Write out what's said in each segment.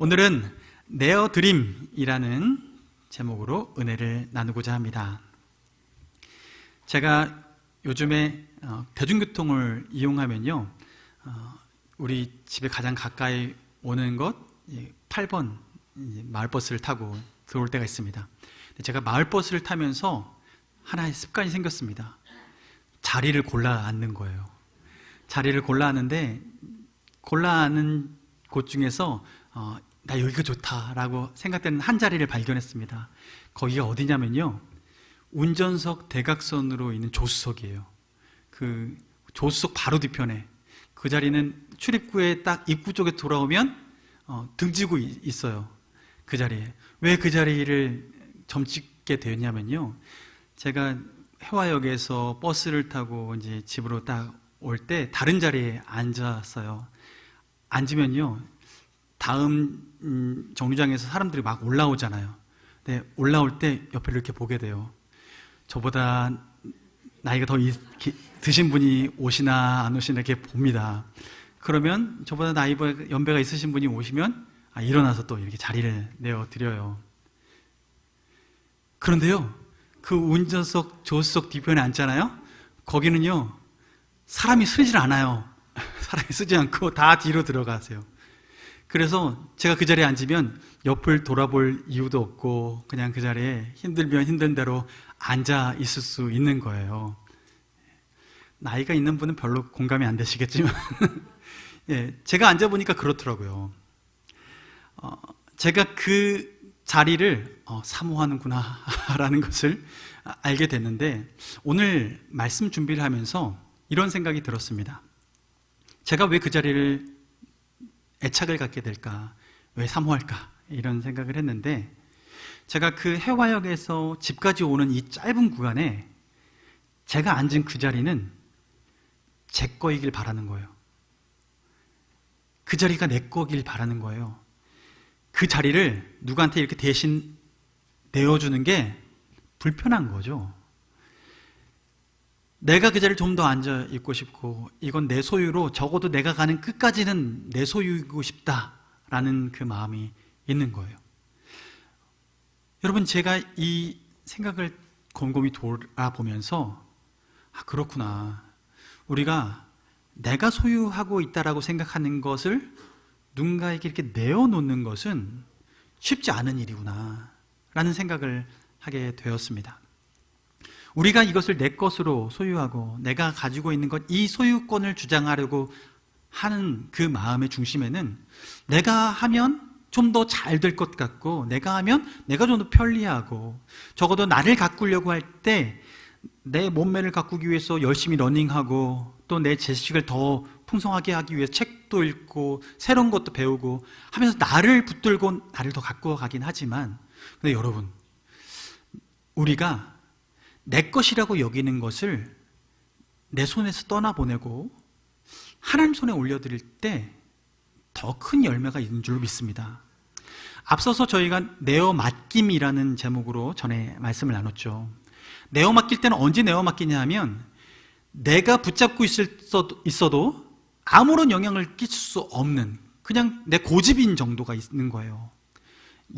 오늘은 내어드림이라는 제목으로 은혜를 나누고자 합니다. 제가 요즘에 대중교통을 이용하면요, 우리 집에 가장 가까이 오는 것 8번 마을버스를 타고 들어올 때가 있습니다. 제가 마을버스를 타면서 하나의 습관이 생겼습니다. 자리를 골라 앉는 거예요. 자리를 골라 앉는데, 골라 앉는 곳 중에서 나 여기가 좋다라고 생각되는 한 자리를 발견했습니다. 거기가 어디냐면요, 운전석 대각선으로 있는 조수석이에요. 그 조수석 바로 뒤편에, 그 자리는 출입구에 딱 입구 쪽에 돌아오면 등지고 있어요. 그 자리에. 왜 그 자리를 점찍게 되었냐면요, 제가 해화역에서 버스를 타고 이제 집으로 딱 올 때 다른 자리에 앉았어요. 앉으면요, 다음 정류장에서 사람들이 막 올라오잖아요. 근데 올라올 때 옆에 이렇게 보게 돼요. 저보다 나이가 더 드신 분이 오시나 안 오시나 이렇게 봅니다. 그러면 저보다 연배가 있으신 분이 오시면 일어나서 또 이렇게 자리를 내어드려요. 그런데요, 그 운전석 조수석 뒤편에 앉잖아요. 거기는요, 사람이 쓰질 않아요. 사람이 쓰지 않고 다 뒤로 들어가세요. 그래서 제가 그 자리에 앉으면 옆을 돌아볼 이유도 없고 그냥 그 자리에 힘들면 힘든 대로 앉아 있을 수 있는 거예요. 나이가 있는 분은 별로 공감이 안 되시겠지만 예, 제가 앉아보니까 그렇더라고요. 제가 그 자리를 사모하는구나 라는 것을 알게 됐는데, 오늘 말씀 준비를 하면서 이런 생각이 들었습니다. 제가 왜 그 자리를 애착을 갖게 될까? 왜 사모할까? 이런 생각을 했는데, 제가 그 해화역에서 집까지 오는 이 짧은 구간에 제가 앉은 그 자리는 제 거이길 바라는 거예요. 그 자리가 내 거길 바라는 거예요. 그 자리를 누구한테 이렇게 대신 내어주는 게 불편한 거죠. 내가 그 자리를 좀 더 앉아 있고 싶고, 이건 내 소유로 적어도 내가 가는 끝까지는 내 소유이고 싶다라는 그 마음이 있는 거예요. 여러분, 제가 이 생각을 곰곰이 돌아보면서 그렇구나, 우리가 내가 소유하고 있다라고 생각하는 것을 누군가에게 이렇게 내어놓는 것은 쉽지 않은 일이구나 라는 생각을 하게 되었습니다. 우리가 이것을 내 것으로 소유하고 내가 가지고 있는 것, 이 소유권을 주장하려고 하는 그 마음의 중심에는 내가 하면 좀 더 잘 될 것 같고, 내가 하면 내가 좀 더 편리하고, 적어도 나를 가꾸려고 할 때 내 몸매를 가꾸기 위해서 열심히 러닝하고, 또 내 지식을 더 풍성하게 하기 위해서 책도 읽고 새로운 것도 배우고 하면서 나를 붙들고 나를 더 가꾸어 가긴 하지만, 근데 여러분, 우리가 내 것이라고 여기는 것을 내 손에서 떠나보내고 하나님 손에 올려드릴 때 더 큰 열매가 있는 줄로 믿습니다. 앞서서 저희가 내어 맡김이라는 제목으로 전에 말씀을 나눴죠. 내어 맡길 때는 언제 내어 맡기냐 하면, 내가 붙잡고 있어도 아무런 영향을 끼칠 수 없는, 그냥 내 고집인 정도가 있는 거예요.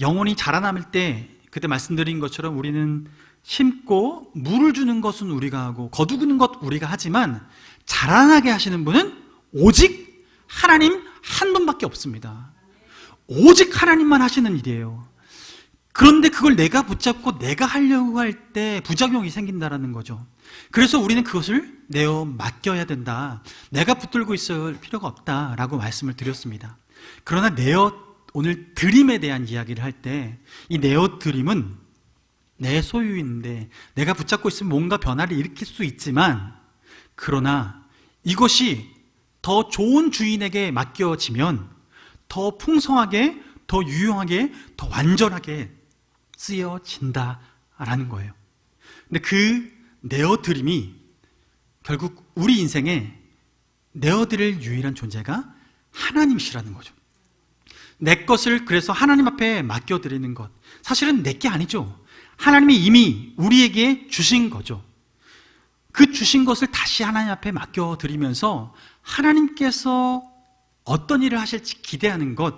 영혼이 자라남을 때, 그때 말씀드린 것처럼 우리는 심고 물을 주는 것은 우리가 하고 거두는 것 우리가 하지만, 자라나게 하시는 분은 오직 하나님 한 분밖에 없습니다. 오직 하나님만 하시는 일이에요. 그런데 그걸 내가 붙잡고 내가 하려고 할 때 부작용이 생긴다라는 거죠. 그래서 우리는 그것을 내어 맡겨야 된다, 내가 붙들고 있을 필요가 없다라고 말씀을 드렸습니다. 그러나 오늘 드림에 대한 이야기를 할 때, 이 내어 드림은 내 소유인데 내가 붙잡고 있으면 뭔가 변화를 일으킬 수 있지만, 그러나 이것이 더 좋은 주인에게 맡겨지면 더 풍성하게, 더 유용하게, 더 완전하게 쓰여진다라는 거예요. 근데 그 내어드림이 결국 우리 인생에 내어드릴 유일한 존재가 하나님이시라는 거죠. 내 것을 그래서 하나님 앞에 맡겨드리는 것, 사실은 내 게 아니죠. 하나님이 이미 우리에게 주신 거죠. 그 주신 것을 다시 하나님 앞에 맡겨드리면서 하나님께서 어떤 일을 하실지 기대하는 것,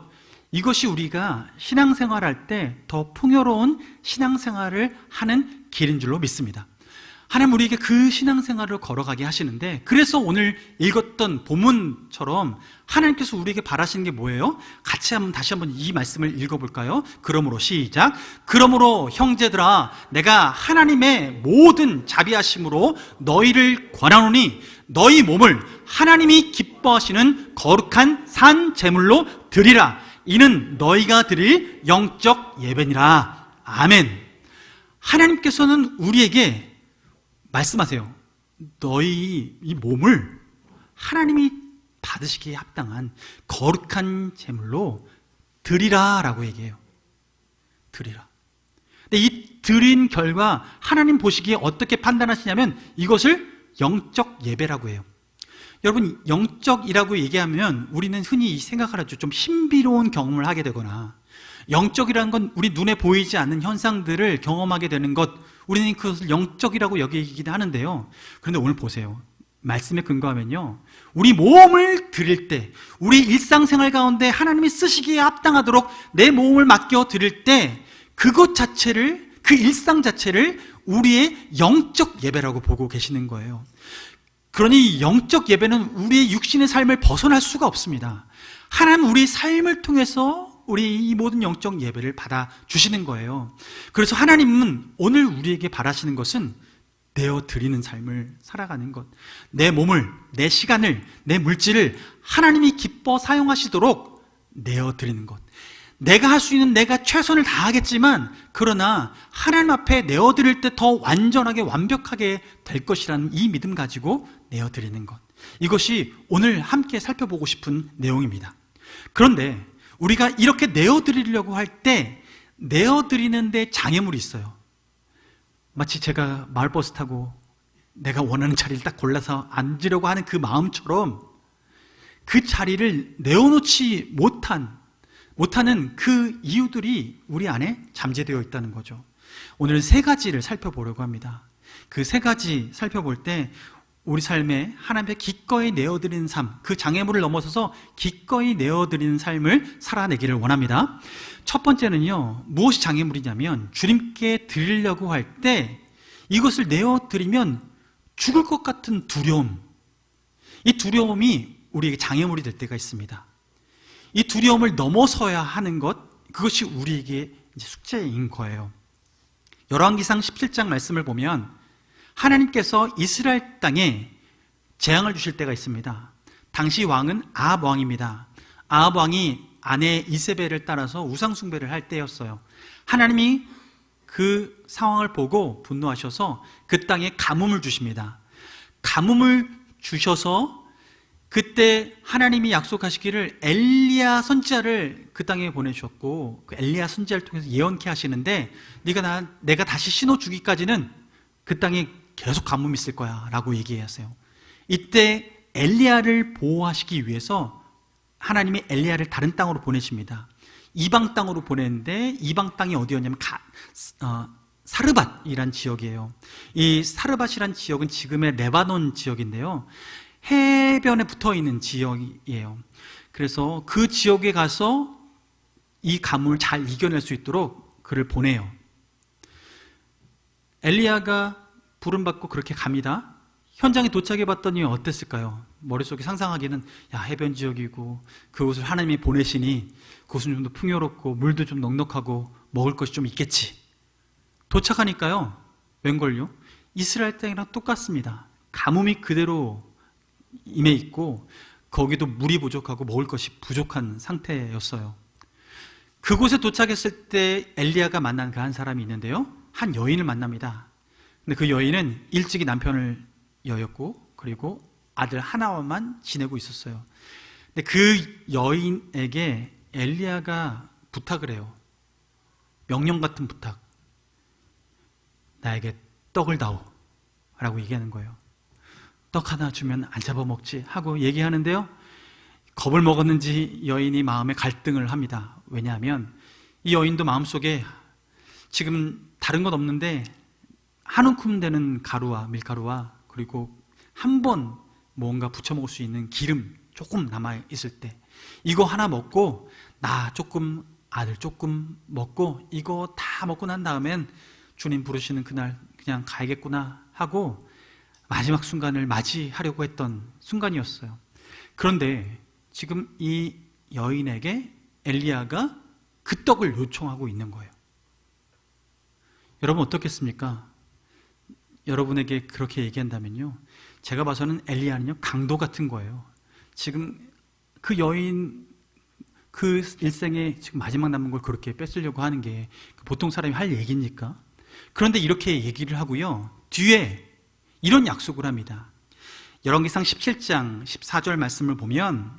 이것이 우리가 신앙생활할 때 더 풍요로운 신앙생활을 하는 길인 줄로 믿습니다. 하나님 우리에게 그 신앙생활을 걸어가게 하시는데, 그래서 오늘 읽었던 본문처럼 하나님께서 우리에게 바라시는 게 뭐예요? 같이 다시 한번 이 말씀을 읽어볼까요? 그러므로 시작. 그러므로 형제들아, 내가 하나님의 모든 자비하심으로 너희를 권하노니 너희 몸을 하나님이 기뻐하시는 거룩한 산 제물로 드리라. 이는 너희가 드릴 영적 예배니라. 아멘. 하나님께서는 우리에게 말씀하세요. 너희 이 몸을 하나님이 받으시기에 합당한 거룩한 제물로 드리라 라고 얘기해요. 드리라. 근데 이 드린 결과 하나님 보시기에 어떻게 판단하시냐면 이것을 영적 예배라고 해요. 여러분, 영적이라고 얘기하면 우리는 흔히 생각을 하죠. 좀 신비로운 경험을 하게 되거나, 영적이라는 건 우리 눈에 보이지 않는 현상들을 경험하게 되는 것, 우리는 그것을 영적이라고 여기기도 하는데요. 그런데 오늘 보세요. 말씀에 근거하면요, 우리 몸을 드릴 때, 우리 일상생활 가운데 하나님이 쓰시기에 합당하도록 내 몸을 맡겨 드릴 때, 그것 자체를, 그 일상 자체를 우리의 영적 예배라고 보고 계시는 거예요. 그러니 영적 예배는 우리의 육신의 삶을 벗어날 수가 없습니다. 하나님 우리 삶을 통해서 우리 이 모든 영적 예배를 받아 주시는 거예요. 그래서 하나님은 오늘 우리에게 바라시는 것은 내어 드리는 삶을 살아가는 것, 내 몸을, 내 시간을, 내 물질을 하나님이 기뻐 사용하시도록 내어 드리는 것. 내가 할 수 있는 내가 최선을 다하겠지만, 그러나 하나님 앞에 내어 드릴 때 더 완전하게 완벽하게 될 것이라는 이 믿음 가지고 내어 드리는 것, 이것이 오늘 함께 살펴보고 싶은 내용입니다. 그런데 우리가 이렇게 내어드리려고 할 때 내어드리는데 장애물이 있어요. 마치 제가 마을버스 타고 내가 원하는 자리를 딱 골라서 앉으려고 하는 그 마음처럼 그 자리를 내어놓지 못하는 그 이유들이 우리 안에 잠재되어 있다는 거죠. 오늘 세 가지를 살펴보려고 합니다. 그 세 가지 살펴볼 때 우리 삶에 하나님께 기꺼이 내어드리는 삶, 그 장애물을 넘어서서 기꺼이 내어드리는 삶을 살아내기를 원합니다. 첫 번째는요, 무엇이 장애물이냐면 주님께 드리려고 할 때 이것을 내어드리면 죽을 것 같은 두려움, 이 두려움이 우리에게 장애물이 될 때가 있습니다. 이 두려움을 넘어서야 하는 것, 그것이 우리에게 이제 숙제인 거예요. 열왕기상 17장 말씀을 보면 하나님께서 이스라엘 땅에 재앙을 주실 때가 있습니다. 당시 왕은 아합 왕입니다. 아합 왕이 아내 이세벨을 따라서 우상 숭배를 할 때였어요. 하나님이 그 상황을 보고 분노하셔서 그 땅에 가뭄을 주십니다. 가뭄을 주셔서 그때 하나님이 약속하시기를 엘리야 선지자를 그 땅에 보내주셨고, 그 엘리야 선지자를 통해서 예언케 하시는데, 내가 다시 신호 주기까지는 그 땅에 계속 가뭄이 있을 거야 라고 얘기하세요. 이때 엘리야를 보호하시기 위해서 하나님이 엘리야를 다른 땅으로 보내십니다. 이방 땅으로 보내는데, 이방 땅이 어디였냐면 사르밧이란 지역이에요. 이 사르밧이란 지역은 지금의 레바논 지역인데요, 해변에 붙어있는 지역이에요. 그래서 그 지역에 가서 이 가뭄을 잘 이겨낼 수 있도록 그를 보내요. 엘리야가 부름받고 그렇게 갑니다. 현장에 도착해 봤더니 어땠을까요? 머릿속에 상상하기는, 야, 해변 지역이고 그곳을 하나님이 보내시니 그곳은 좀 더 풍요롭고 물도 좀 넉넉하고 먹을 것이 좀 있겠지. 도착하니까요, 웬걸요? 이스라엘 땅이랑 똑같습니다. 가뭄이 그대로 임해 있고 거기도 물이 부족하고 먹을 것이 부족한 상태였어요. 그곳에 도착했을 때 엘리야가 만난 그 한 사람이 있는데요, 한 여인을 만납니다. 근데 그 여인은 일찍이 남편을 여였고, 그리고 아들 하나만 지내고 있었어요. 근데 그 여인에게 엘리야가 부탁을 해요. 명령 같은 부탁. 나에게 떡을 다오 라고 얘기하는 거예요. 떡 하나 주면 안 잡아먹지 하고 얘기하는데요, 겁을 먹었는지 여인이 마음에 갈등을 합니다. 왜냐하면 이 여인도 마음속에 지금 다른 것 없는데 한 움큼 되는 가루와 밀가루와 그리고 한 번 뭔가 부쳐 먹을 수 있는 기름 조금 남아있을 때 이거 하나 먹고 나 조금, 아들 조금 먹고 이거 다 먹고 난 다음엔 주님 부르시는 그날 그냥 가야겠구나 하고 마지막 순간을 맞이하려고 했던 순간이었어요. 그런데 지금 이 여인에게 엘리야가 그 떡을 요청하고 있는 거예요. 여러분 어떻겠습니까? 여러분에게 그렇게 얘기한다면요, 제가 봐서는 엘리야는요 강도 같은 거예요. 지금 그 여인 그 일생에 지금 마지막 남은 걸 그렇게 뺏으려고 하는 게 보통 사람이 할 얘기입니까? 그런데 이렇게 얘기를 하고요, 뒤에 이런 약속을 합니다. 열왕기상 17장 14절 말씀을 보면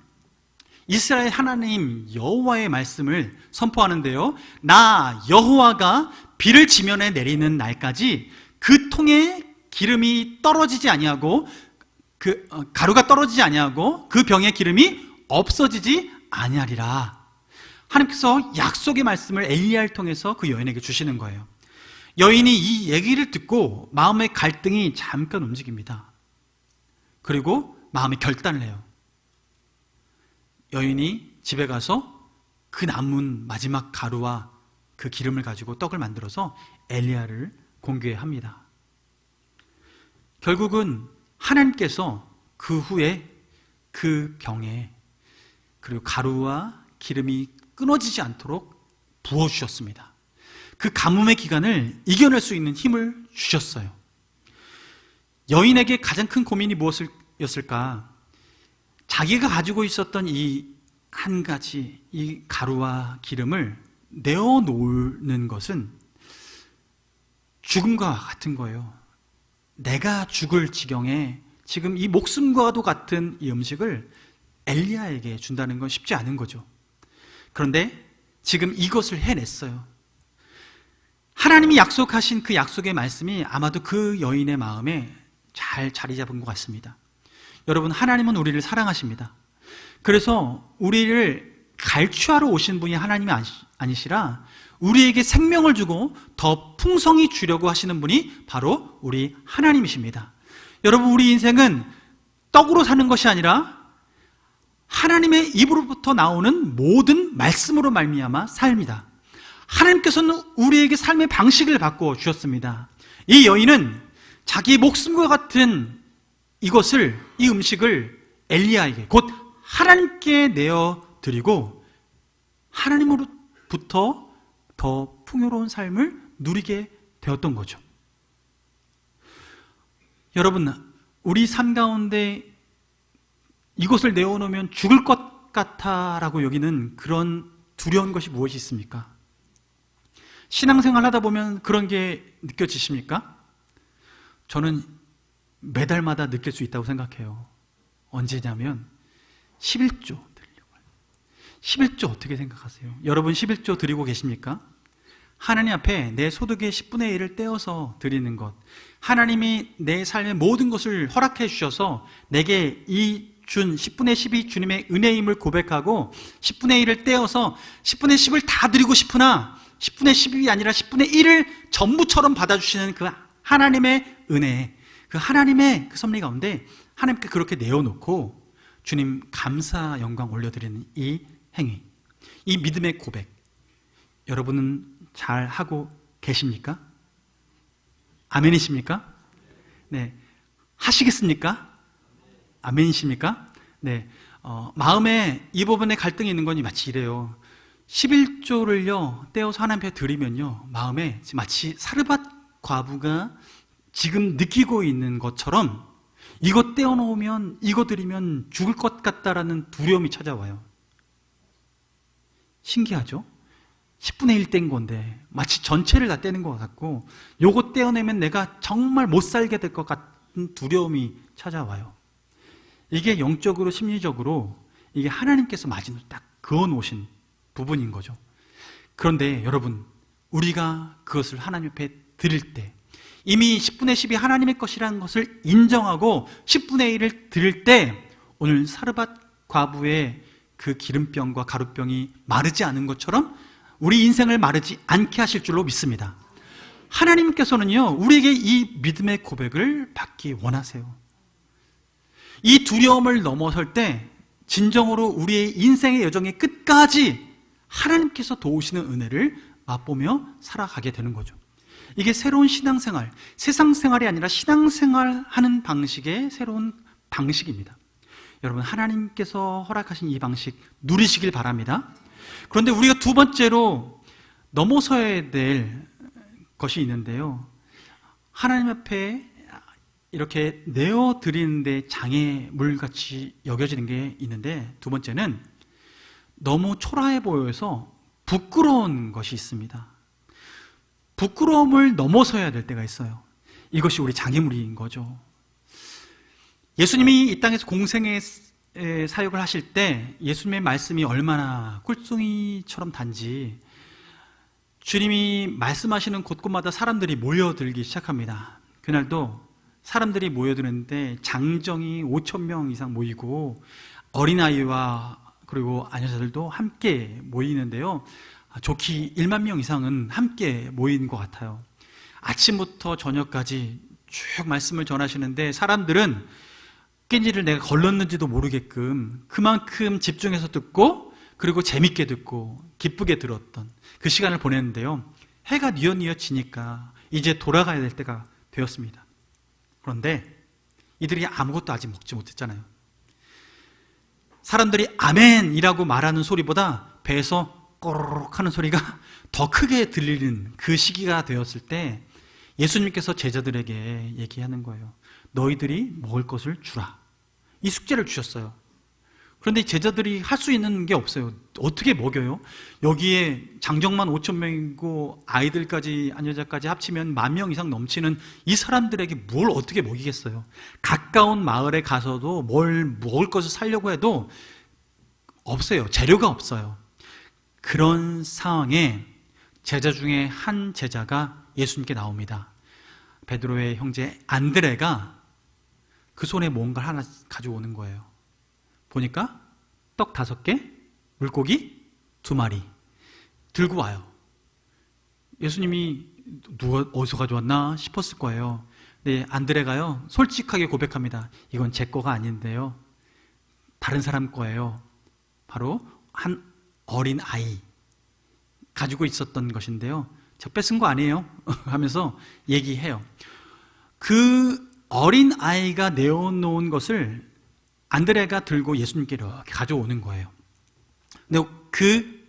이스라엘 하나님 여호와의 말씀을 선포하는데요, 나 여호와가 비를 지면에 내리는 날까지 그 통에 기름이 떨어지지 아니하고 가루가 떨어지지 아니하고 그 병에 기름이 없어지지 아니하리라. 하나님께서 약속의 말씀을 엘리야를 통해서 그 여인에게 주시는 거예요. 여인이 이 얘기를 듣고 마음의 갈등이 잠깐 움직입니다. 그리고 마음의 결단을 해요. 여인이 집에 가서 그 남은 마지막 가루와 그 기름을 가지고 떡을 만들어서 엘리야를 공개합니다. 결국은 하나님께서 그 후에 그 병에 그리고 가루와 기름이 끊어지지 않도록 부어주셨습니다. 그 가뭄의 기간을 이겨낼 수 있는 힘을 주셨어요. 여인에게 가장 큰 고민이 무엇이었을까? 자기가 가지고 있었던 이 한 가지 이 가루와 기름을 내어놓는 것은 죽음과 같은 거예요. 내가 죽을 지경에 지금 이 목숨과도 같은 이 음식을 엘리야에게 준다는 건 쉽지 않은 거죠. 그런데 지금 이것을 해냈어요. 하나님이 약속하신 그 약속의 말씀이 아마도 그 여인의 마음에 잘 자리 잡은 것 같습니다. 여러분, 하나님은 우리를 사랑하십니다. 그래서 우리를 갈취하러 오신 분이 하나님이 아니시라 우리에게 생명을 주고 더 풍성히 주려고 하시는 분이 바로 우리 하나님이십니다. 여러분, 우리 인생은 떡으로 사는 것이 아니라 하나님의 입으로부터 나오는 모든 말씀으로 말미암아 삽니다. 하나님께서는 우리에게 삶의 방식을 바꿔 주셨습니다. 이 여인은 자기 목숨과 같은 이 음식을 엘리야에게 곧 하나님께 내어드리고 하나님으로부터 더 풍요로운 삶을 누리게 되었던 거죠. 여러분, 우리 삶 가운데 이것을 내어놓으면 죽을 것 같아라고 여기는 그런 두려운 것이 무엇이 있습니까? 신앙생활 하다 보면 그런 게 느껴지십니까? 저는 매달마다 느낄 수 있다고 생각해요. 언제냐면 11조 드리려고 해요. 11조 어떻게 생각하세요? 여러분 11조 드리고 계십니까? 하나님 앞에 내 소득의 10분의 1을 떼어서 드리는 것, 하나님이 내 삶의 모든 것을 허락해 주셔서 내게 이 준 10분의 10이 주님의 은혜임을 고백하고 10분의 1을 떼어서 10분의 10을 다 드리고 싶으나 10분의 10이 아니라 10분의 1을 전부처럼 받아주시는 그 하나님의 은혜, 그 하나님의 그 섭리 가운데 하나님께 그렇게 내어놓고 주님 감사 영광 올려드리는 이 행위, 이 믿음의 고백, 여러분은 잘 하고 계십니까? 아멘이십니까? 네, 하시겠습니까? 아멘이십니까? 네, 마음에 이 부분에 갈등이 있는 건 마치 이래요. 11조를요 떼어서 하나님 앞에 드리면요, 마음에 마치 사르밧 과부가 지금 느끼고 있는 것처럼 이거 떼어놓으면, 이거 드리면 죽을 것 같다라는 두려움이 찾아와요. 신기하죠? 10분의 1 뗀 건데 마치 전체를 다 떼는 것 같고, 요거 떼어내면 내가 정말 못 살게 될 것 같은 두려움이 찾아와요. 이게 영적으로 심리적으로 이게 하나님께서 마지노 딱 그어놓으신 부분인 거죠. 그런데 여러분, 우리가 그것을 하나님 앞에 드릴 때 이미 10분의 10이 하나님의 것이라는 것을 인정하고 10분의 1을 드릴 때 오늘 사르밧 과부의 그 기름병과 가루병이 마르지 않은 것처럼 우리 인생을 마르지 않게 하실 줄로 믿습니다. 하나님께서는요 우리에게 이 믿음의 고백을 받기 원하세요. 이 두려움을 넘어설 때 진정으로 우리의 인생의 여정의 끝까지 하나님께서 도우시는 은혜를 맛보며 살아가게 되는 거죠. 이게 새로운 신앙생활, 세상생활이 아니라 신앙생활 하는 방식의 새로운 방식입니다. 여러분, 하나님께서 허락하신 이 방식 누리시길 바랍니다. 그런데 우리가 두 번째로 넘어서야 될 것이 있는데요, 하나님 앞에 이렇게 내어드리는데 장애물같이 여겨지는 게 있는데, 두 번째는 너무 초라해 보여서 부끄러운 것이 있습니다. 부끄러움을 넘어서야 될 때가 있어요. 이것이 우리 장애물인 거죠. 예수님이 이 땅에서 공생의 사역을 하실 때 예수님의 말씀이 얼마나 꿀송이처럼 단지, 주님이 말씀하시는 곳곳마다 사람들이 모여들기 시작합니다. 그날도 사람들이 모여드는데 장정이 5,000명 이상 모이고 어린아이와 그리고 아녀자들도 함께 모이는데요, 좋기 1만 명 이상은 함께 모인 것 같아요. 아침부터 저녁까지 쭉 말씀을 전하시는데 사람들은 깻잎을 내가 걸렀는지도 모르게끔 그만큼 집중해서 듣고, 그리고 재밌게 듣고 기쁘게 들었던 그 시간을 보냈는데요, 해가 뉘엿뉘엿 지니까 이제 돌아가야 될 때가 되었습니다. 그런데 이들이 아무것도 아직 먹지 못했잖아요. 사람들이 아멘이라고 말하는 소리보다 배에서 꼬르륵 하는 소리가 더 크게 들리는 그 시기가 되었을 때 예수님께서 제자들에게 얘기하는 거예요. 너희들이 먹을 것을 주라. 이 숙제를 주셨어요. 그런데 제자들이 할 수 있는 게 없어요. 어떻게 먹여요? 여기에 장정만 5,000명이고 아이들까지, 아녀자까지 합치면 10,000명 이상 넘치는 이 사람들에게 뭘 어떻게 먹이겠어요? 가까운 마을에 가서도 뭘 먹을 것을 사려고 해도 없어요. 재료가 없어요. 그런 상황에 제자 중에 한 제자가 예수님께 나옵니다. 베드로의 형제 안드레가 그 손에 뭔가를 하나 가져오는 거예요. 보니까 떡 5개, 물고기 2마리 들고 와요. 예수님이 누가 어디서 가져왔나 싶었을 거예요. 근데 안드레가요, 솔직하게 고백합니다. 이건 제 거가 아닌데요, 다른 사람 거예요. 바로 한 어린 아이 가지고 있었던 것인데요, 제가 뺏은 거 아니에요 하면서 얘기해요. 그 어린 아이가 내어놓은 것을 안드레가 들고 예수님께 이렇게 가져오는 거예요. 근데 그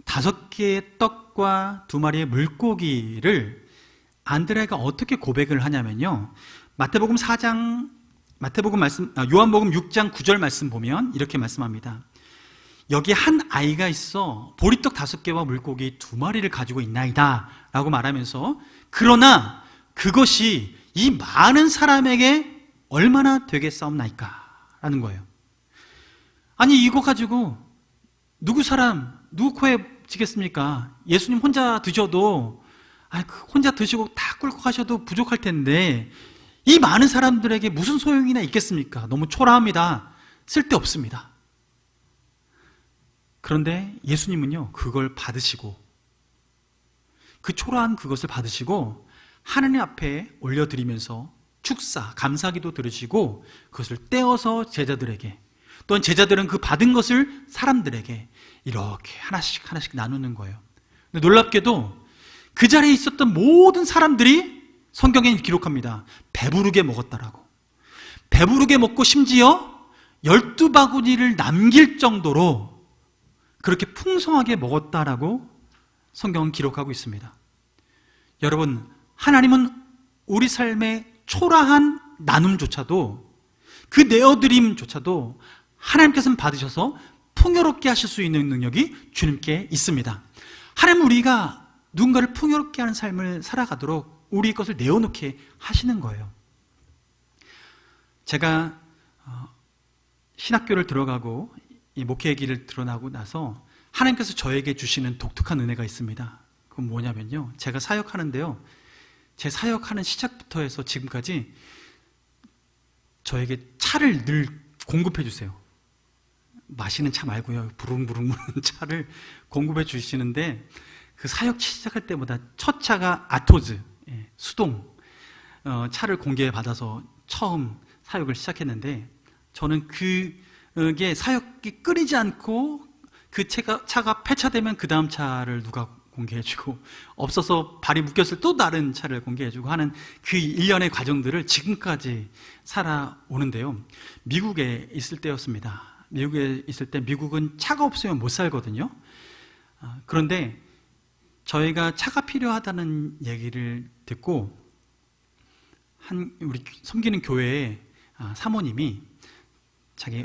5개의 떡과 2마리의 물고기를 안드레가 어떻게 고백을 하냐면요, 요한복음 6장 9절 말씀 보면 이렇게 말씀합니다. 여기 한 아이가 있어 보리떡 5개와 물고기 2마리를 가지고 있나이다 라고 말하면서, 그러나 그것이 이 많은 사람에게 얼마나 되겠사옵나이까 라는 거예요. 아니, 이거 가지고 누구 코에 지겠습니까? 예수님 혼자 드셔도, 혼자 드시고 다 꿀꺽 하셔도 부족할 텐데 이 많은 사람들에게 무슨 소용이나 있겠습니까? 너무 초라합니다. 쓸데없습니다. 그런데 예수님은요, 그걸 받으시고, 그 초라한 그것을 받으시고 하나님 앞에 올려드리면서 축사, 감사기도 들으시고 그것을 떼어서 제자들에게, 또한 제자들은 그 받은 것을 사람들에게 이렇게 하나씩 나누는 거예요. 근데 놀랍게도 그 자리에 있었던 모든 사람들이 성경에 기록합니다. 배부르게 먹었다라고. 배부르게 먹고 심지어 12바구니를 남길 정도로 그렇게 풍성하게 먹었다라고 성경은 기록하고 있습니다. 여러분, 하나님은 우리 삶의 초라한 나눔조차도, 그 내어드림조차도 하나님께서는 받으셔서 풍요롭게 하실 수 있는 능력이 주님께 있습니다. 하나님은 우리가 누군가를 풍요롭게 하는 삶을 살아가도록 우리 것을 내어놓게 하시는 거예요. 제가 신학교를 들어가고 이 목회의 길을 드러나고 나서 하나님께서 저에게 주시는 독특한 은혜가 있습니다. 그건 뭐냐면요, 제가 사역하는데요, 제 사역하는 시작부터 해서 지금까지 저에게 차를 늘 공급해 주세요. 마시는 차 말고요, 부릉부릉 부는 차를 공급해 주시는데, 그 사역 시작할 때마다 첫 차가 아토즈, 수동 차를 공개해 받아서 처음 사역을 시작했는데, 저는 그게 사역이 끊이지 않고 그 차가 폐차되면 그 다음 차를 누가 공개해주고, 없어서 발이 묶였을 또 다른 차를 공개해주고 하는 그 일련의 과정들을 지금까지 살아오는데요. 미국에 있을 때였습니다. 미국에 있을 때 미국은 차가 없으면 못 살거든요. 그런데 저희가 차가 필요하다는 얘기를 듣고 우리 섬기는 교회에 사모님이 자기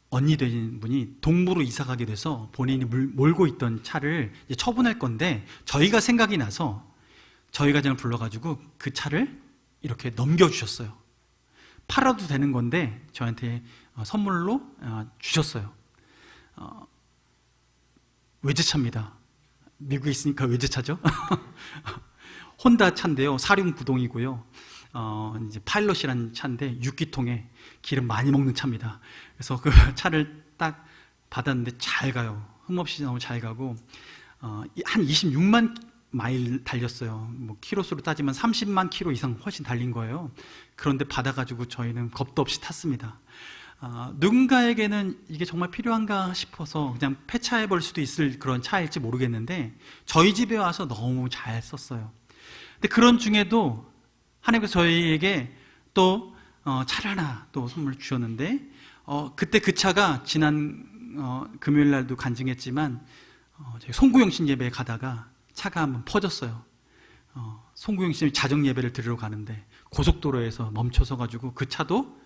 언니 되신 분이 동부로 이사 가게 돼서 본인이 몰고 있던 차를 이제 처분할 건데, 저희가 생각이 나서 저희 가정을 불러가지고 그 차를 이렇게 넘겨주셨어요. 팔아도 되는 건데 저한테 선물로 주셨어요. 외제차입니다. 미국에 있으니까 외제차죠. 혼다 차인데요, 사륜 구동이고요. 이제 파일럿이라는 차인데 6기통에 기름 많이 먹는 차입니다. 그래서 그 차를 딱 받았는데 잘 가요. 흠없이 너무 잘 가고, 한 26만 마일 달렸어요. 뭐 키로수로 따지면 30만 키로 이상 훨씬 달린 거예요. 그런데 받아가지고 저희는 겁도 없이 탔습니다. 누군가에게는 이게 정말 필요한가 싶어서 그냥 폐차해버릴 수도 있을 그런 차일지 모르겠는데, 저희 집에 와서 너무 잘 썼어요. 근데 그런 중에도 하나님께서 저희에게 또 차를 하나 또 선물 주셨는데, 그때 그 차가 지난 금요일 날도 간증했지만, 저희 송구영신 예배에 가다가 차가 한번 퍼졌어요. 송구영신 자정 예배를 드리러 가는데 고속도로에서 멈춰서 가지고 그 차도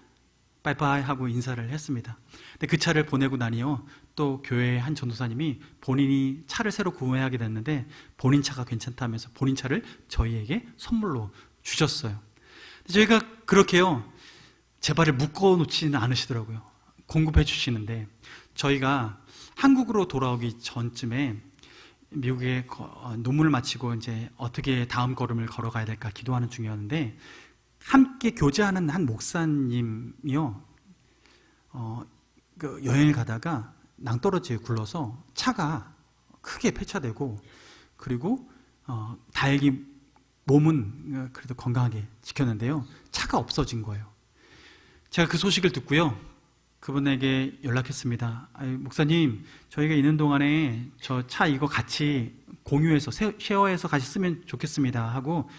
빠이빠이 하고 인사를 했습니다. 근데 그 차를 보내고 나니요, 또 교회의 한 전도사님이 본인이 차를 새로 구매하게 됐는데 본인 차가 괜찮다면서 본인 차를 저희에게 선물로 주셨어요. 저희가 그렇게요, 제 발을 묶어 놓지는 않으시더라고요. 공급해 주시는데, 저희가 한국으로 돌아오기 전쯤에 미국에 논문을 마치고 이제 어떻게 다음 걸음을 걸어가야 될까 기도하는 중이었는데, 함께 교제하는 한 목사님이요, 그 여행을 가다가 낭떠러지에 굴러서 차가 크게 폐차되고, 그리고 다행히 몸은 그래도 건강하게 지켰는데요, 차가 없어진 거예요. 제가 그 소식을 듣고요, 그분에게 연락했습니다. 목사님, 저희가 있는 동안에 저 차 이거 같이 공유해서 쉐어해서 같이 쓰면 좋겠습니다 하고,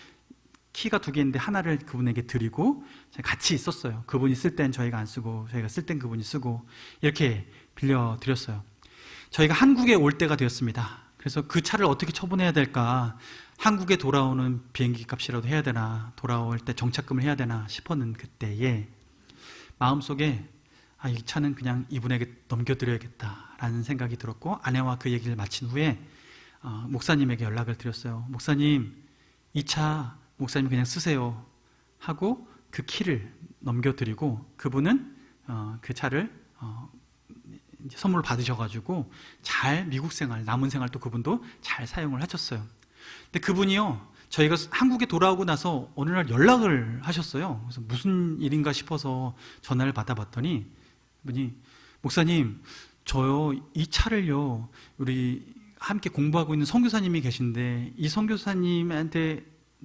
키가 2개인데 하나를 그분에게 드리고 같이 있었어요. 그분이 쓸 땐 저희가 안 쓰고 저희가 쓸 땐 그분이 쓰고 이렇게 빌려드렸어요. 저희가 한국에 올 때가 되었습니다. 그래서 그 차를 어떻게 처분해야 될까, 한국에 돌아오는 비행기 값이라도 해야 되나, 돌아올 때 정착금을 해야 되나 싶었는 그때에 마음속에 이 차는 그냥 이분에게 넘겨드려야겠다라는 생각이 들었고, 아내와 그 얘기를 마친 후에 목사님에게 연락을 드렸어요. 목사님, 이 차 목사님 그냥 쓰세요 하고 그 키를 넘겨드리고, 그분은 그 차를 이제 선물을 받으셔가지고 잘 미국 생활, 남은 생활 또 그분도 잘 사용을 하셨어요. 근데 그분이요, 저희가 한국에 돌아오고 나서 어느 날 연락을 하셨어요. 그래서 무슨 일인가 싶어서 전화를 받아봤더니 그분이, 목사님, 저요 이 차를요 우리 함께 공부하고 있는 선교사님이 계신데 이 선교사님한테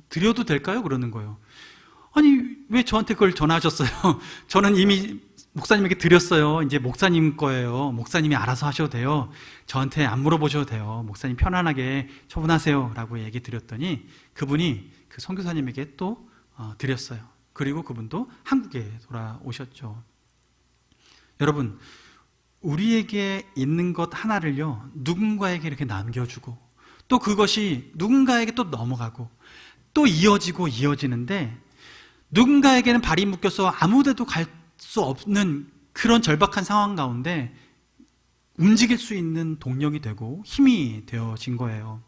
드려도 될까요? 그러는 거예요. 아니, 왜 저한테 그걸 전화하셨어요? 저는 이미 목사님에게 드렸어요. 이제 목사님 거예요. 목사님이 알아서 하셔도 돼요. 저한테 안 물어보셔도 돼요. 목사님 편안하게 처분하세요 라고 얘기 드렸더니 그분이 그 선교사님에게 또 드렸어요. 그리고 그분도 한국에 돌아오셨죠. 여러분, 우리에게 있는 것 하나를요 누군가에게 이렇게 남겨주고, 또 그것이 누군가에게 또 넘어가고 또 이어지는데, 누군가에게는 발이 묶여서 아무데도 갈 수 없는 그런 절박한 상황 가운데 움직일 수 있는 동력이 되고 힘이 되어진 거예요.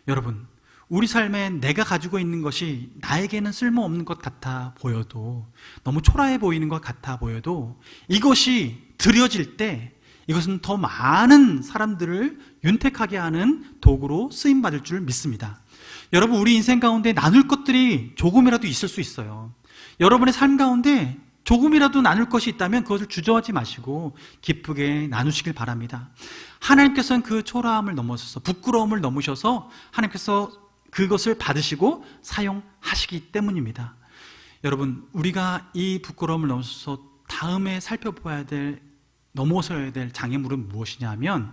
여러분, 우리 삶에 내가 가지고 있는 것이 나에게는 쓸모없는 것 같아 보여도, 너무 초라해 보이는 것 같아 보여도, 이것이 드려질 때 이것은 더 많은 사람들을 윤택하게 하는 도구로 쓰임받을 줄 믿습니다. 여러분, 우리 인생 가운데 나눌 것들이 조금이라도 있을 수 있어요. 여러분의 삶 가운데 조금이라도 나눌 것이 있다면 그것을 주저하지 마시고 기쁘게 나누시길 바랍니다. 하나님께서는 그 초라함을 넘어서서, 부끄러움을 넘으셔서 하나님께서 그것을 받으시고 사용하시기 때문입니다. 여러분, 우리가 이 부끄러움을 넘어서서 다음에 살펴봐야 될, 넘어서야 될 장애물은 무엇이냐 하면,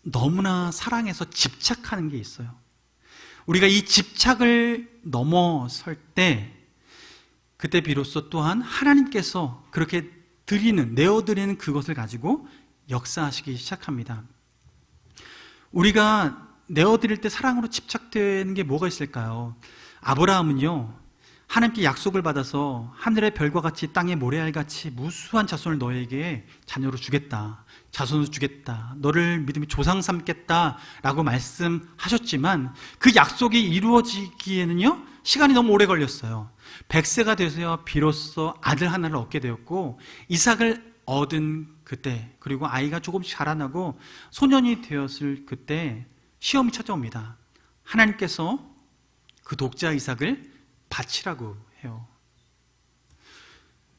너무나 사랑해서 집착하는 게 있어요. 우리가 이 집착을 넘어설 때 그때 비로소 또한 하나님께서 그렇게 내어드리는 그것을 가지고 역사하시기 시작합니다. 우리가 내어드릴 때 사랑으로 집착되는 게 뭐가 있을까요? 아브라함은요, 하나님께 약속을 받아서 하늘의 별과 같이 땅의 모래알같이 무수한 자손을 너에게 자녀로 주겠다, 자손으로 주겠다, 너를 믿음의 조상 삼겠다 라고 말씀하셨지만 그 약속이 이루어지기에는요 시간이 너무 오래 걸렸어요. 100세가 돼서야 비로소 아들 하나를 얻게 되었고, 이삭을 얻은 그때, 그리고 아이가 조금씩 자라나고 소년이 되었을 그때 시험이 찾아옵니다. 하나님께서 그 독자 이삭을 바치라고 해요.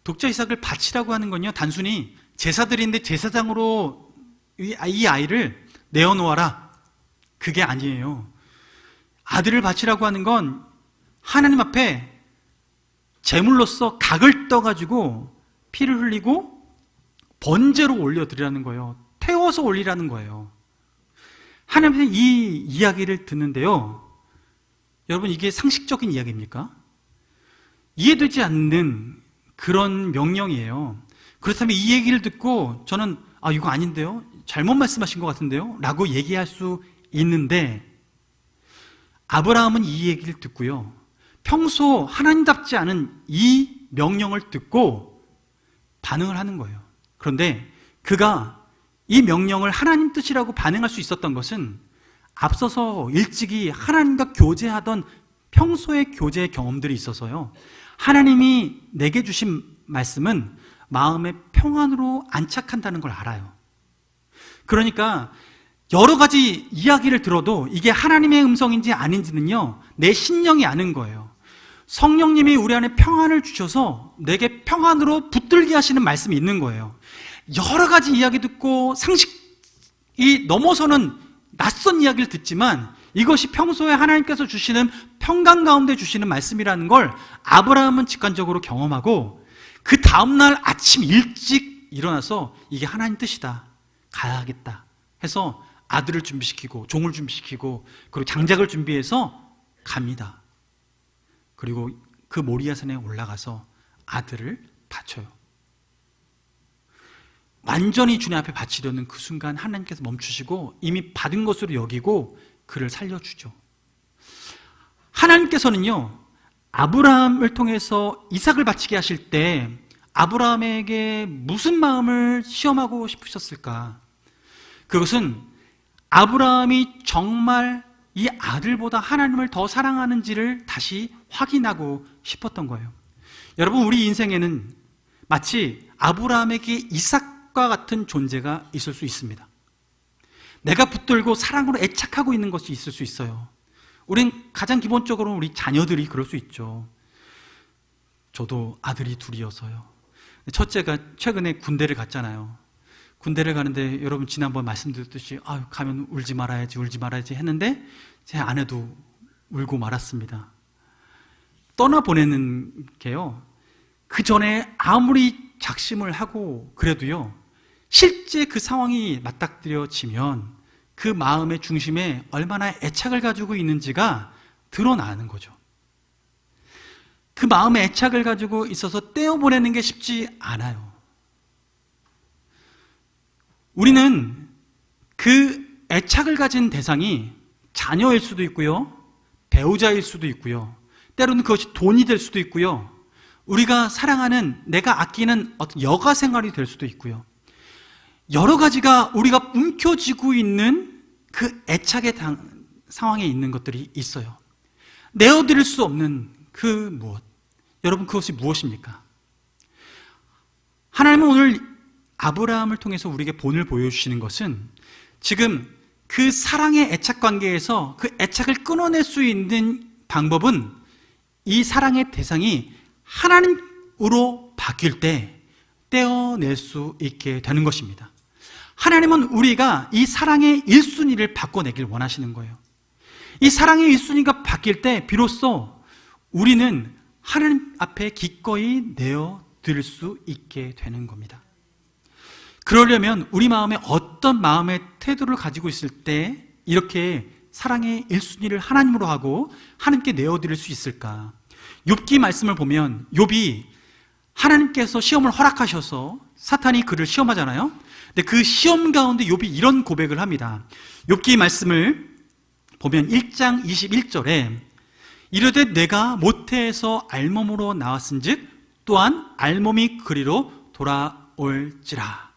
독자 이삭을 바치라고 하는 건요, 단순히 제사드리는데 제사장으로 이 아이를 내어놓아라, 그게 아니에요. 아들을 바치라고 하는 건 하나님 앞에 제물로서 각을 떠가지고 피를 흘리고 번제로 올려드리라는 거예요. 태워서 올리라는 거예요. 하나님은 이 이야기를 듣는데요, 여러분, 이게 상식적인 이야기입니까? 이해되지 않는 그런 명령이에요. 그렇다면 이 얘기를 듣고 저는 이거 아닌데요? 잘못 말씀하신 것 같은데요? 라고 얘기할 수 있는데, 아브라함은 이 얘기를 듣고요, 평소 하나님답지 않은 이 명령을 듣고 반응을 하는 거예요. 그런데 그가 이 명령을 하나님 뜻이라고 반응할 수 있었던 것은 앞서서 일찍이 하나님과 교제하던 평소의 교제의 경험들이 있어서요, 하나님이 내게 주신 말씀은 마음의 평안으로 안착한다는 걸 알아요. 그러니까 여러 가지 이야기를 들어도 이게 하나님의 음성인지 아닌지는요, 내 신령이 아는 거예요. 성령님이 우리 안에 평안을 주셔서 내게 평안으로 붙들게 하시는 말씀이 있는 거예요. 여러 가지 이야기 듣고 상식이 넘어서는 낯선 이야기를 듣지만 이것이 평소에 하나님께서 주시는 평강 가운데 주시는 말씀이라는 걸 아브라함은 직관적으로 경험하고, 그 다음날 아침 일찍 일어나서 이게 하나님 뜻이다, 가야겠다 해서 아들을 준비시키고 종을 준비시키고 그리고 장작을 준비해서 갑니다. 그리고 그 모리아산에 올라가서 아들을 바쳐요. 완전히 주님 앞에 바치려는 그 순간 하나님께서 멈추시고 이미 받은 것으로 여기고 그를 살려주죠. 하나님께서는요, 아브라함을 통해서 이삭을 바치게 하실 때 아브라함에게 무슨 마음을 시험하고 싶으셨을까? 그것은 아브라함이 정말 이 아들보다 하나님을 더 사랑하는지를 다시 확인하고 싶었던 거예요. 여러분, 우리 인생에는 마치 아브라함에게 이삭과 같은 존재가 있을 수 있습니다. 내가 붙들고 사랑으로 애착하고 있는 것이 있을 수 있어요. 우린 가장 기본적으로 우리 자녀들이 그럴 수 있죠. 저도 아들이 둘이어서요. 첫째가 최근에 군대를 갔잖아요. 군대를 가는데 여러분 지난번 말씀드렸듯이 가면 울지 말아야지 했는데 제 아내도 울고 말았습니다. 떠나보내는 게요, 그 전에 아무리 작심을 하고 그래도요, 실제 그 상황이 맞닥뜨려지면 그 마음의 중심에 얼마나 애착을 가지고 있는지가 드러나는 거죠. 그 마음의 애착을 가지고 있어서 떼어보내는 게 쉽지 않아요. 우리는 그 애착을 가진 대상이 자녀일 수도 있고요, 배우자일 수도 있고요, 때로는 그것이 돈이 될 수도 있고요, 우리가 사랑하는, 내가 아끼는 어떤 여가 생활이 될 수도 있고요, 여러 가지가 우리가 움켜쥐고 있는 그 애착의 상황에 있는 것들이 있어요. 내어드릴 수 없는 그 무엇, 여러분 그것이 무엇입니까? 하나님은 오늘 아브라함을 통해서 우리에게 본을 보여주시는 것은 지금 그 사랑의 애착 관계에서 그 애착을 끊어낼 수 있는 방법은 이 사랑의 대상이 하나님으로 바뀔 때 떼어낼 수 있게 되는 것입니다. 하나님은 우리가 이 사랑의 1순위를 바꿔내길 원하시는 거예요. 이 사랑의 1순위가 바뀔 때 비로소 우리는 하나님 앞에 기꺼이 내어드릴 수 있게 되는 겁니다. 그러려면 우리 마음에 어떤 마음의 태도를 가지고 있을 때 이렇게 사랑의 1순위를 하나님으로 하고 하나님께 내어드릴 수 있을까? 욥기 말씀을 보면 욥이 하나님께서 시험을 허락하셔서 사탄이 그를 시험하잖아요. 근데 그 시험 가운데 욥이 이런 고백을 합니다. 욥기 말씀을 보면 1장 21절에 이르되 내가 모태에서 알몸으로 나왔은즉 또한 알몸이 그리로 돌아올지라.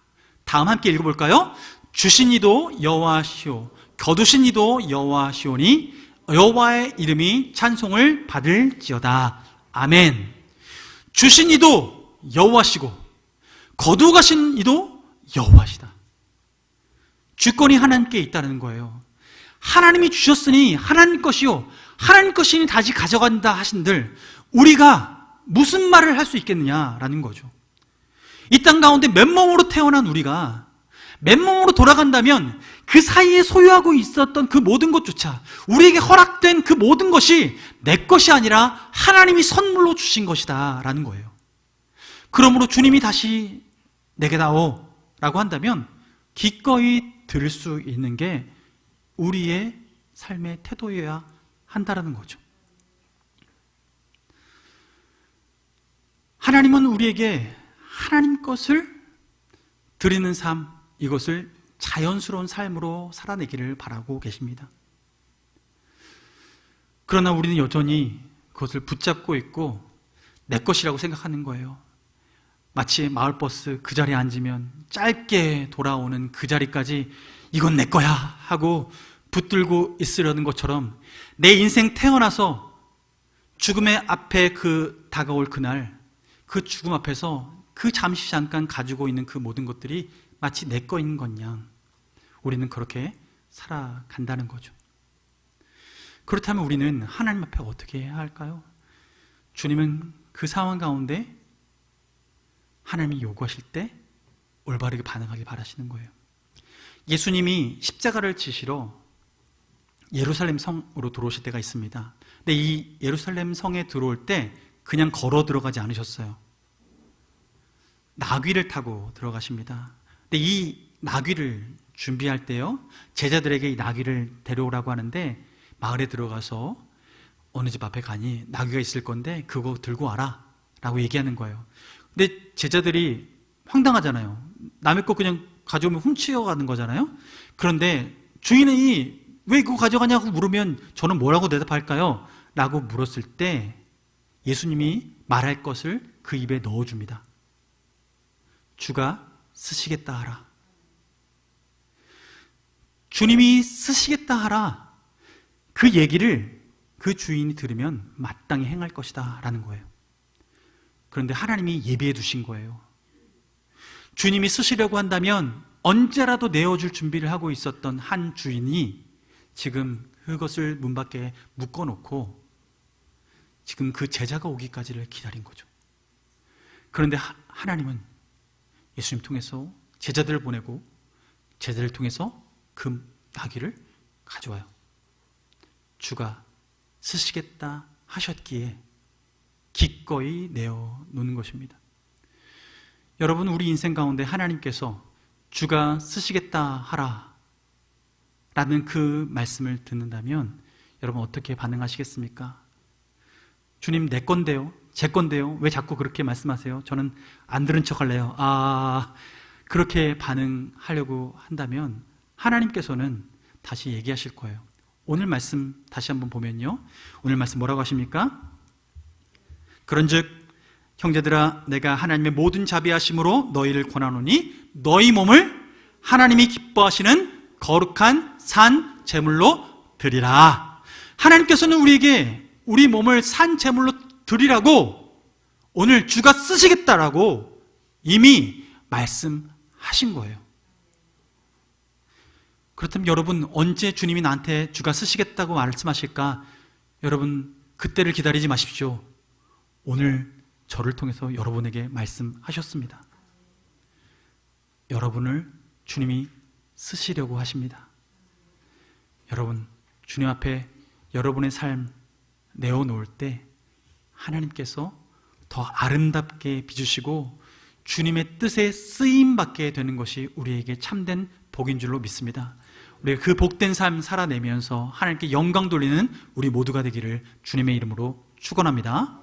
다음 함께 읽어볼까요? 주신 이도 여호와시오 거두신 이도 여호와시오니 여호와의 이름이 찬송을 받을지어다. 아멘. 주신 이도 여호와시고 거두가신 이도 여호와시다. 주권이 하나님께 있다는 거예요. 하나님이 주셨으니 하나님 것이요 하나님 것이니 다시 가져간다 하신들 우리가 무슨 말을 할 수 있겠느냐라는 거죠. 이 땅 가운데 맨몸으로 태어난 우리가 맨몸으로 돌아간다면 그 사이에 소유하고 있었던 그 모든 것조차 우리에게 허락된 그 모든 것이 내 것이 아니라 하나님이 선물로 주신 것이다 라는 거예요. 그러므로 주님이 다시 내게 다오 라고 한다면 기꺼이 들을 수 있는 게 우리의 삶의 태도여야 한다라는 거죠. 하나님은 우리에게 하나님 것을 드리는 삶, 이것을 자연스러운 삶으로 살아내기를 바라고 계십니다. 그러나 우리는 여전히 그것을 붙잡고 있고 내 것이라고 생각하는 거예요. 마치 마을버스 그 자리에 앉으면 짧게 돌아오는 그 자리까지 이건 내 거야 하고 붙들고 있으려는 것처럼 내 인생 태어나서 죽음의 앞에 그 다가올 그날 그 죽음 앞에서 그 잠시 잠깐 가지고 있는 그 모든 것들이 마치 내 거인 것 양 우리는 그렇게 살아간다는 거죠. 그렇다면 우리는 하나님 앞에 어떻게 해야 할까요? 주님은 그 상황 가운데 하나님이 요구하실 때 올바르게 반응하길 바라시는 거예요. 예수님이 십자가를 지시러 예루살렘 성으로 들어오실 때가 있습니다. 근데 이 예루살렘 성에 들어올 때 그냥 걸어 들어가지 않으셨어요. 나귀를 타고 들어가십니다. 근데 이 나귀를 준비할 때요, 제자들에게 이 나귀를 데려오라고 하는데 마을에 들어가서 어느 집 앞에 가니 나귀가 있을 건데 그거 들고 와라 라고 얘기하는 거예요. 근데 제자들이 황당하잖아요. 남의 거 그냥 가져오면 훔쳐가는 거잖아요. 그런데 주인이 왜 그거 가져가냐고 물으면 저는 뭐라고 대답할까요? 라고 물었을 때 예수님이 말할 것을 그 입에 넣어줍니다. 주가 쓰시겠다 하라. 주님이 쓰시겠다 하라. 그 얘기를 그 주인이 들으면 마땅히 행할 것이다 라는 거예요. 그런데 하나님이 예비해 두신 거예요. 주님이 쓰시려고 한다면 언제라도 내어줄 준비를 하고 있었던 한 주인이 지금 그것을 문 밖에 묶어놓고 지금 그 제자가 오기까지를 기다린 거죠. 그런데 하나님은 예수님 통해서 제자들을 보내고 제자들을 통해서 그 나귀를 가져와요. 주가 쓰시겠다 하셨기에 기꺼이 내어놓는 것입니다. 여러분, 우리 인생 가운데 하나님께서 주가 쓰시겠다 하라 라는 그 말씀을 듣는다면 여러분 어떻게 반응하시겠습니까? 주님 내 건데요, 제 건데요, 왜 자꾸 그렇게 말씀하세요? 저는 안 들은 척 할래요. 그렇게 반응하려고 한다면 하나님께서는 다시 얘기하실 거예요. 오늘 말씀 다시 한번 보면요, 오늘 말씀 뭐라고 하십니까? 그런즉 형제들아 내가 하나님의 모든 자비하심으로 너희를 권하노니 너희 몸을 하나님이 기뻐하시는 거룩한 산 제물로 드리라. 하나님께서는 우리에게 우리 몸을 산 제물로 드리라고 오늘 주가 쓰시겠다라고 이미 말씀하신 거예요. 그렇다면 여러분 언제 주님이 나한테 주가 쓰시겠다고 말씀하실까? 여러분 그때를 기다리지 마십시오. 오늘 저를 통해서 여러분에게 말씀하셨습니다. 여러분을 주님이 쓰시려고 하십니다. 여러분 주님 앞에 여러분의 삶 내어놓을 때 하나님께서 더 아름답게 빚으시고 주님의 뜻에 쓰임받게 되는 것이 우리에게 참된 복인 줄로 믿습니다. 우리가 그 복된 삶 살아내면서 하나님께 영광 돌리는 우리 모두가 되기를 주님의 이름으로 축원합니다.